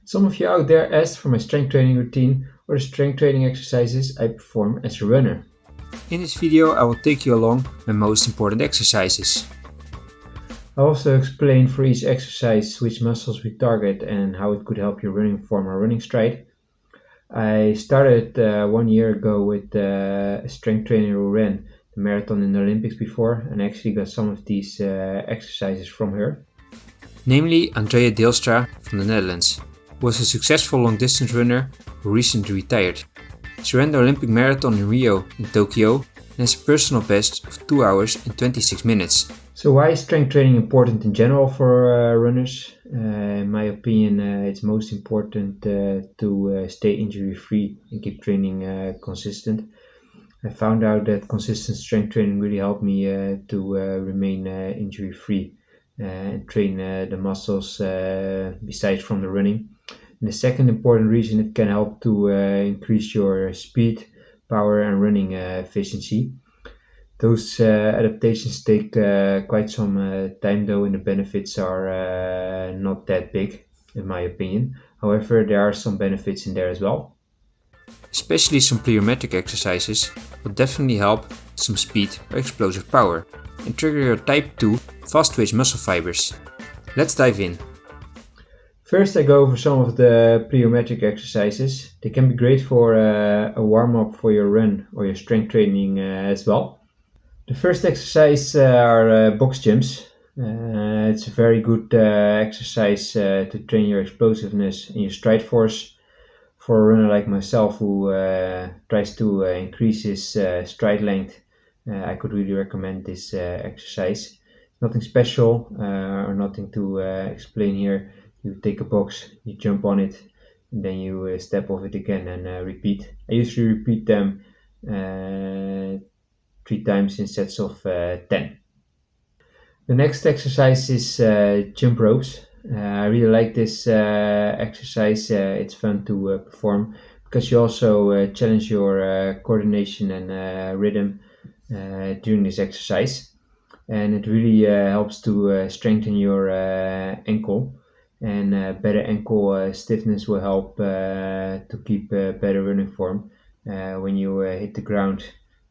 Some of you out there asked for my strength training routine or the strength training exercises I perform as a runner. In this video I will take you along my most important exercises. I'll also explain for each exercise which muscles we target and how it could help your running form or running stride. I started 1 year ago with a strength trainer who ran the marathon in the Olympics before, and I actually got some of these exercises from her. Namely Andrea Deelstra from the Netherlands, who was a successful long distance runner who recently retired. She ran the Olympic marathon in Rio and Tokyo and has a personal best of 2 hours and 26 minutes. So why is strength training important in general for runners? In my opinion, it's most important to stay injury free and keep training consistent. I found out that consistent strength training really helped me to remain injury free and train the muscles besides from the running. And the second important reason, it can help to increase your speed, power and running efficiency. Those adaptations take quite some time though, and the benefits are not that big in my opinion. However, there are some benefits in there as well. Especially some plyometric exercises will definitely help some speed or explosive power and trigger your type 2 fast twitch muscle fibers. Let's dive in. First, I go over some of the plyometric exercises. They can be great for a warm-up for your run or your strength training as well. The first exercise are box jumps. It's a very good exercise to train your explosiveness and your stride force. For a runner like myself who tries to increase his stride length, I could really recommend this exercise. Nothing special or nothing to explain here. You take a box, you jump on it, and then you step off it again and repeat. I usually repeat them 3 times in sets of 10. The next exercise is jump ropes. I really like this exercise. It's fun to perform because you also challenge your coordination and rhythm during this exercise, and it really helps to strengthen your ankle, and better ankle stiffness will help to keep better running form. When you hit the ground,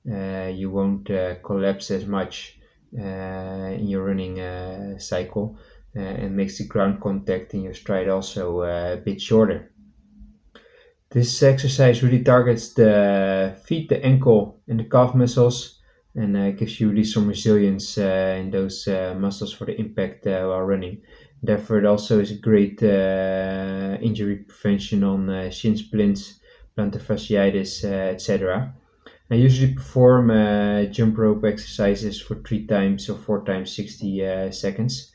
you won't collapse as much in your running cycle, and makes the ground contact in your stride also a bit shorter. This exercise really targets the feet, the ankle and the calf muscles, and gives you really some resilience in those muscles for the impact while running. Therefore, it also is a great injury prevention on shin splints, plantar fasciitis, etc. I usually perform jump rope exercises for 3 times or 4 times 60 seconds,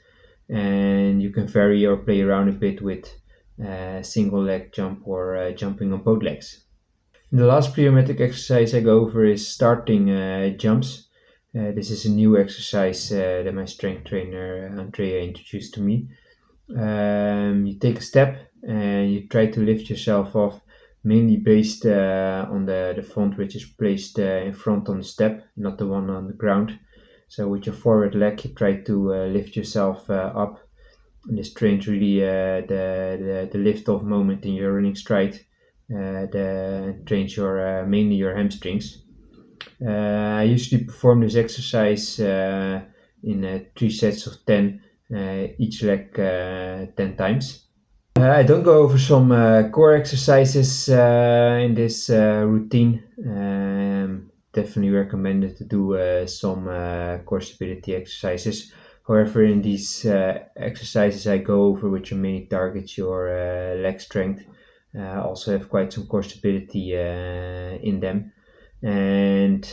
and you can vary or play around a bit with single leg jump or jumping on both legs. The last plyometric exercise I go over is starting jumps. This is a new exercise that my strength trainer Andrea introduced to me. You take a step and you try to lift yourself off, mainly based on the front, which is placed in front on the step, not the one on the ground. So with your forward leg, you try to lift yourself up. And this trains really the lift off moment in your running stride. Trains your mainly your hamstrings. I usually perform this exercise in 3 sets of 10, each leg 10 times. I don't go over some core exercises in this routine. Definitely recommended to do some core stability exercises. However, in these exercises I go over, which are mainly targets your leg strength, also have quite some core stability in them. And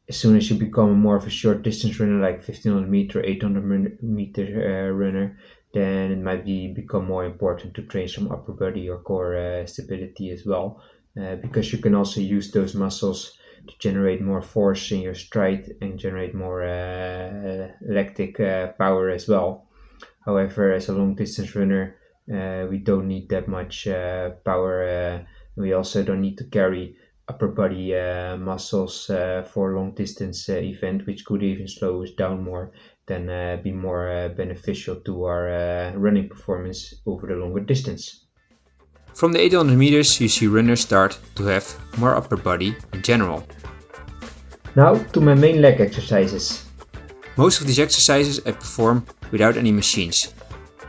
as soon as you become more of a short distance runner, like 1500 meter, 800 meter runner, then it might become more important to train some upper body or core stability as well, because you can also use those muscles to generate more force in your stride and generate more lactic power as well. However, as a long distance runner, we don't need that much power. We also don't need to carry upper body muscles for a long distance event, which could even slow us down more than be more beneficial to our running performance over the longer distance. From the 800 meters you see runners start to have more upper body in general. Now to my main leg exercises. Most of these exercises I perform without any machines,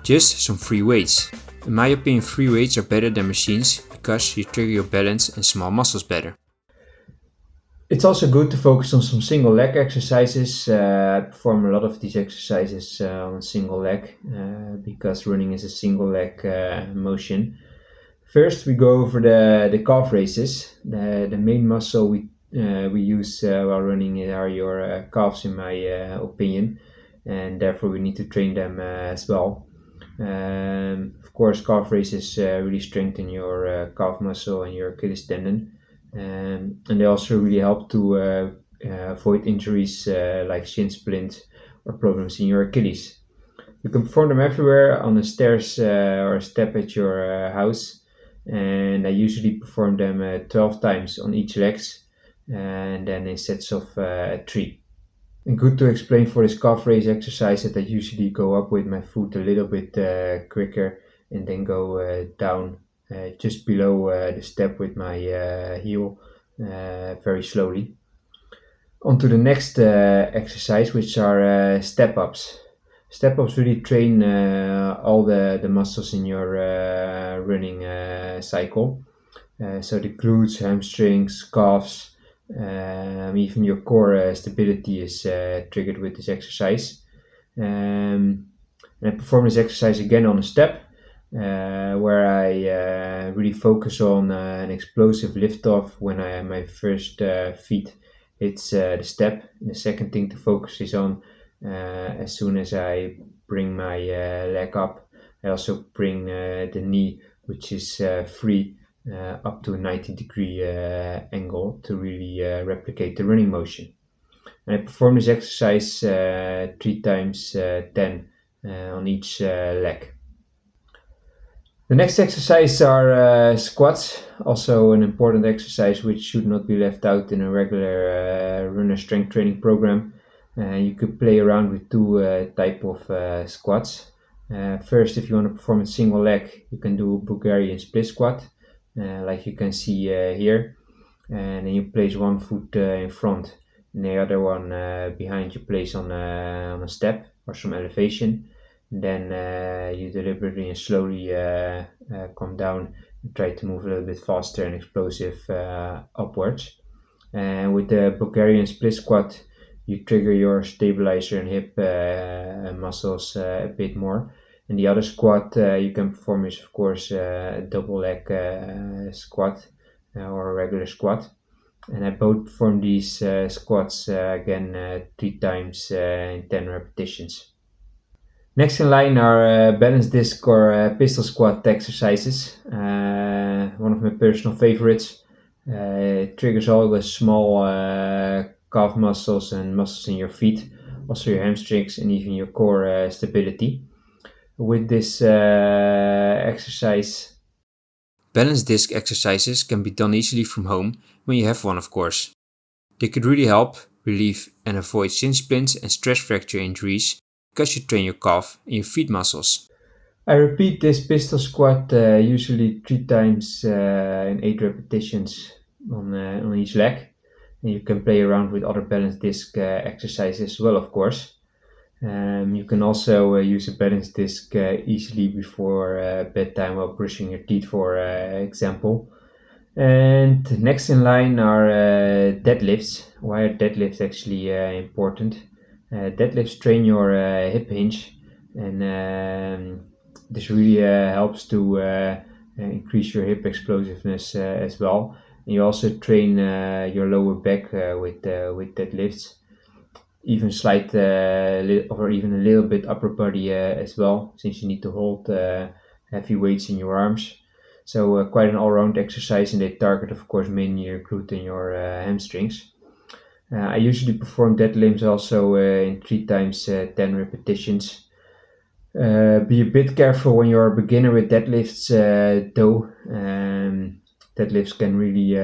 just some free weights. In my opinion, free weights are better than machines because you trigger your balance and small muscles better. It's also good to focus on some single leg exercises. I perform a lot of these exercises on single leg because running is a single leg motion. First, we go over the calf raises. The main muscle we use while running are your calves, in my opinion, and therefore we need to train them as well. Of course, calf raises really strengthen your calf muscle and your Achilles tendon, and they also really help to avoid injuries like shin splint or problems in your Achilles. You can perform them everywhere on the stairs or a step at your house, and I usually perform them 12 times on each legs, and then in sets of 3. And good to explain for this calf raise exercise that I usually go up with my foot a little bit quicker and then go down just below the step with my heel very slowly. On to the next exercise, which are step ups. Step ups really train all the muscles in your running cycle. So the glutes, hamstrings, calves, even your core stability is triggered with this exercise. And I perform this exercise again on a step, where I really focus on an explosive lift off when my first feet hits the step. And the second thing to focus is on as soon as I bring my leg up, I also bring the knee, which is free, up to a 90-degree angle to really replicate the running motion. And I perform this exercise 3 times 10 on each leg. The next exercise are squats, also an important exercise which should not be left out in a regular runner strength training program. You could play around with two type of squats. First, if you want to perform a single leg, you can do a Bulgarian split squat, like you can see here. And then you place one foot in front and the other one behind you place on a step or some elevation. And then you deliberately and slowly come down and try to move a little bit faster and explosive upwards. And with the Bulgarian split squat, you trigger your stabilizer and hip muscles a bit more. And the other squat you can perform is, of course, a double leg squat or a regular squat. And I both perform these squats again 3 times in 10 repetitions. Next in line are balance disc or pistol squat exercises. One of my personal favorites. It triggers all the small calf muscles and muscles in your feet, also your hamstrings and even your core stability. With this exercise, Balance disc exercises can be done easily from home when you have one, of course. They could really help relieve and avoid shin splints and stress fracture injuries because you train your calf and your feet muscles. I repeat this pistol squat usually 3 times in 8 repetitions on each leg. And you can play around with other balance disc exercises as well, of course. You can also use a balance disc easily before bedtime while brushing your teeth, for example. And next in line are deadlifts. Why are deadlifts actually important? Deadlifts train your hip hinge, and this really helps to increase your hip explosiveness as well. And you also train your lower back with deadlifts, even slight or even a little bit upper body as well, since you need to hold heavy weights in your arms. So quite an all-round exercise, and they target, of course, mainly your glute and your hamstrings. I usually perform deadlifts also in 3 times 10 repetitions. Be a bit careful when you're a beginner with deadlifts, though. Deadlifts can really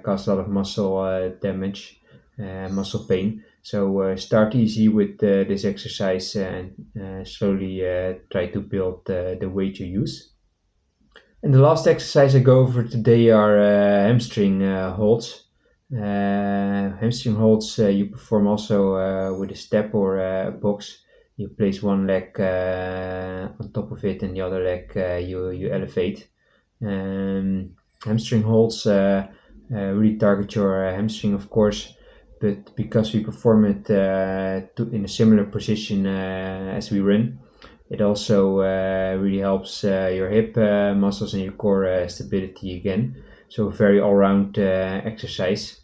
cause a lot of muscle damage, muscle pain. So start easy with this exercise and slowly try to build the weight you use. And the last exercise I go over today are hamstring holds. Hamstring holds you perform also with a step or a box. You place one leg on top of it and the other leg you elevate. Hamstring holds really target your hamstring, of course, but because we perform it in a similar position as we run, it also really helps your hip muscles and your core stability again. So a very all-round exercise.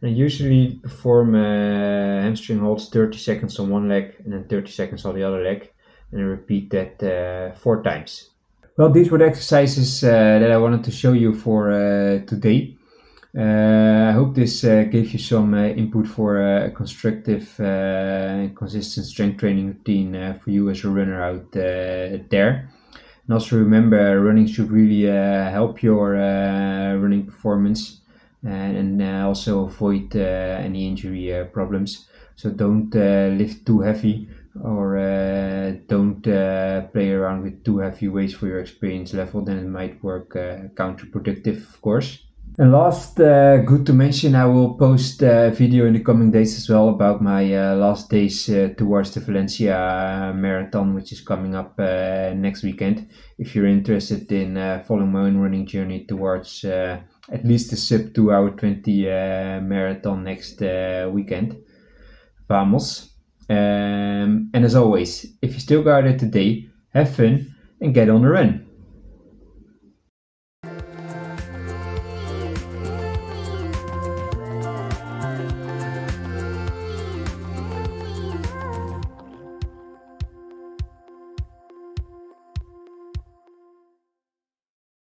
And I usually perform hamstring holds 30 seconds on one leg and then 30 seconds on the other leg, and I repeat that 4 times. Well, these were the exercises that I wanted to show you for today. I hope this gave you some input for a constructive and consistent strength training routine for you as a runner out there. And also remember, running should really help your running performance and also avoid any injury problems. So don't lift too heavy or don't play around with too heavy weights for your experience level. Then it might work counterproductive, of course. And last, good to mention, I will post a video in the coming days as well about my last days towards the Valencia marathon, which is coming up next weekend. If you're interested in following my own running journey towards at least the sub 2 hour 20 marathon next weekend. Vamos. And as always, if you still got it today, have fun and get on the run.